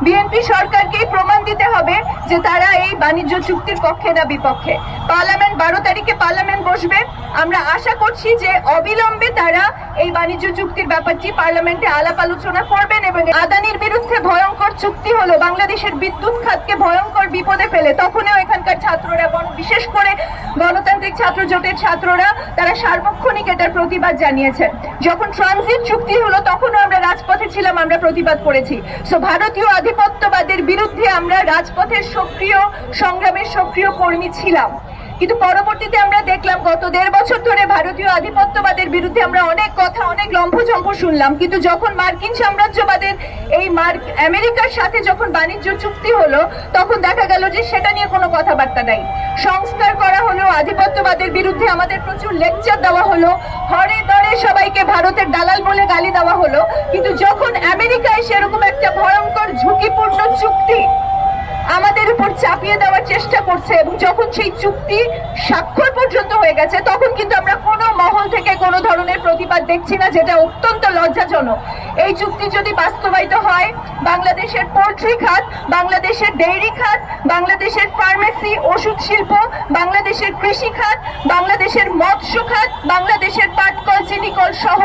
BNP সরকারকে প্রমাণ দিতে হবে যে তারা এই বাণিজ্য চুক্তির পক্ষে না বিপক্ষে। পার্লামেন্ট 12 তারিখে পার্লামেন্ট বসবে। আমরা আশা করছি যে অবিলম্বে তারা এই বাণিজ্য চুক্তির ব্যাপারটি পার্লামেন্টে আলাপ আলোচনা করবেন এবং আদানির বিরুদ্ধে ভয়ঙ্কর চুক্তি হলো বাংলাদেশের বিদ্যুৎ খাতকে ভয়ঙ্কর বিপদে ফেলে, তখনও এখানকার ছাত্ররা বিশেষ করে গণতান্ত্রিক ছাত্র জোটের ছাত্ররা তারা সার্বক্ষণিক এটার প্রতিবাদ জানিয়েছেন। যখন ট্রানজিট চুক্তি হলো তখনও আমরা রাজপথে ছিলাম, আমরা প্রতিবাদ করেছি। সো ভারতীয় আধিপত্যবাদের বিরুদ্ধে আমরা রাজপথের সক্রিয় সংগ্রামের সক্রিয় কর্মী ছিলাম। কিন্তু পরবর্তীতে আমরা দেখলাম গত 1.5 বছর ধরে ভারতীয় আধিপত্যবাদের বিরুদ্ধে আমরা অনেক কথা অনেক লম্ফঝম্প শুনলাম, কিন্তু যখন মার্কিন সাম্রাজ্যবাদের এই আমেরিকার সাথে যখন বাণিজ্য চুক্তি হলো তখন দেখা গেল যে সেটা নিয়ে কোনো কথাবার্তা নাই। সংস্কার করা হলো, আধিপত্যবাদের বিরুদ্ধে আমাদের প্রচুর লেকচার দেওয়া হলো, হরে দরে সবাইকে ভারতের দালাল বলে গালি দেওয়া হলো। কিন্তু যখন আমেরিকায় সেরকম একটা ভয়ঙ্কর ঝুঁকিপূর্ণ চুক্তি আমাদের উপর চাপিয়ে দেওয়ার চেষ্টা করছে এবং যখন সেই চুক্তি স্বাক্ষর পর্যন্ত হয়ে গেছে তখন কিন্তু আমরা কোনো মহল থেকে কোনো ধরনের প্রতিবাদ দেখছি না, যেটা অত্যন্ত লজ্জাজনক। এই চুক্তি যদি বাস্তবায়িত হয় বাংলাদেশের পোল্ট্রি খাত, বাংলাদেশের ডেইরি খাত, বাংলাদেশের ফার্মেসি ওষুধ শিল্প, বাংলাদেশের কৃষি খাত, বাংলাদেশের মৎস্য খাত, বাংলাদেশের পাটকল চিনিকল সহ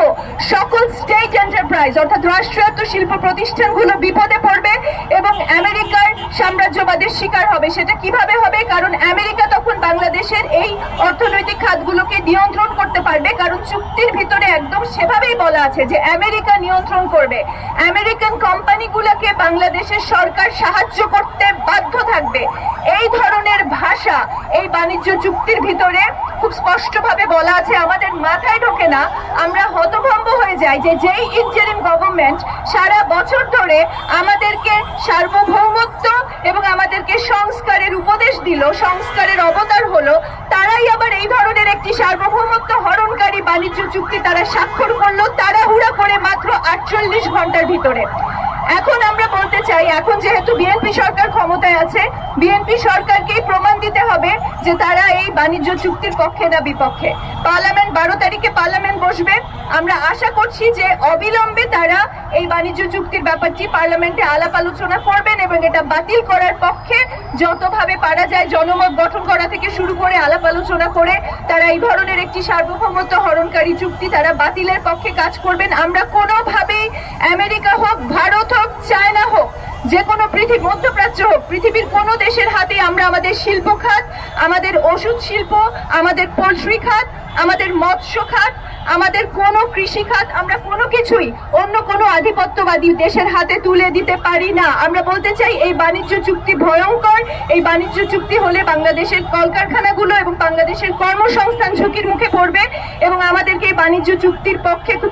সকল স্টেট এন্টারপ্রাইজ অর্থাৎ রাষ্ট্রায়ত্ত শিল্প প্রতিষ্ঠানগুলো বিপদে পড়বে এবং আমেরিকার সাম্রাজ্যবাদের শিকার হবে। সেটা কিভাবে হবে? কারণ আমেরিকা তখন বাংলাদেশের এই অর্থনৈতিক খাতগুলোকে নিয়ন্ত্রণ করতে পারবে, কারণ চুক্তির ভিতরে একদম সেভাবেই বলা আছে যে আমেরিকা নিয়ন্ত্রণ করবে। আমেরিকান কোম্পানিগুলোকে বাংলাদেশের সরকার সাহায্য করতে বাধ্য থাকবে। এই ধরনের ভাষা এই বাণিজ্য চুক্তির ভিতরে খুব স্পষ্টভাবে বলা আছে। আমাদের মাথায় ঢোকে না, আমরা হতভম্ব হয়ে যাই যে যেই ইন্টারিম গভর্নমেন্ট সারা বছর ধরে আমাদেরকে সার্বভৌমত্ব এবং আমাদেরকে সংস্কারের উপদেশ দিল, সংস্কারের অবতার হলো, তারাই আবার এই ধরনের একটি সার্বভৌমত্ব হরণকারী বাণিজ্য চুক্তি তারা স্বাক্ষর করলো তাড়াহুড়া করে মাত্র 48 ঘন্টার ভিতরে। এখন আমরা বলতে চাই, এখন যেহেতু বিএনপি সরকার ক্ষমতায় আছে, বিএনপি সরকারকেই প্রমাণ দিতে হবে যে তারা এই বাণিজ্য চুক্তির পক্ষে না বিপক্ষে। পার্লামেন্ট 12 তারিখে পার্লামেন্ট বসবে। আমরা আশা করছি যে অবিলম্বে তারা এই বাণিজ্য চুক্তির ব্যাপারটি পার্লামেন্টে আলাপ আলোচনা করবেন এবং এটা বাতিল করার পক্ষে যতভাবে পারা যায় জনমত গঠন করা থেকে শুরু করে আলাপ আলোচনা করে তারা এই ধরনের একটি সার্বভৌমত্ব হরণকারী চুক্তি তারা বাতিলের পক্ষে কাজ করবেন। আমরা কোনোভাবেই আমেরিকা হোক, ভারত হোক, চায়না হোক, যে কোনো মধ্যপ্রাচ্য হোক, পৃথিবীর কোনো দেশের হাতে আমরা আমাদের শিল্প খাত, আমাদের ওষুধ শিল্প, আমাদের পোল্ট্রি খাত, আমাদের মৎস্য খাত, আমাদের কোনো কৃষি খাত আমরা কোনো কিছুই অন্য কোনো আধিপত্যবাদী দেশের হাতে তুলে দিতে পারি না। আমরা বলতে চাই এই বাণিজ্য চুক্তি ভয়ঙ্কর। এই বাণিজ্য চুক্তি হলে বাংলাদেশের কলকারখানাগুলো এবং বাংলাদেশের কর্মসংস্থান ঝুঁকির মুখে পড়বে এবং আমাদেরকে এই বাণিজ্য চুক্তির পক্ষে খুব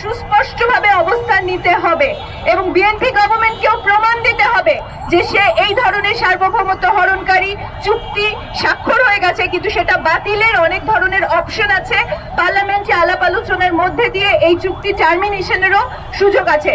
সুস্পষ্টভাবে অবস্থান নিতে হবে এবং বিএনপি গভর্নমেন্টকেও প্রমাণ দিতে হবে যে সে এই ধরনের সার্বভৌমত্ব হরণকারী চুক্তি স্বাক্ষর হয়ে গেছে, কিন্তু সেটা বাতিলের অনেক ধরনের অপশন আছে। পার্লামেন্টে আলাপ আলোচনার মধ্যে দিয়ে এই চুক্তি টার্মিনেশনেরও সুযোগ আছে।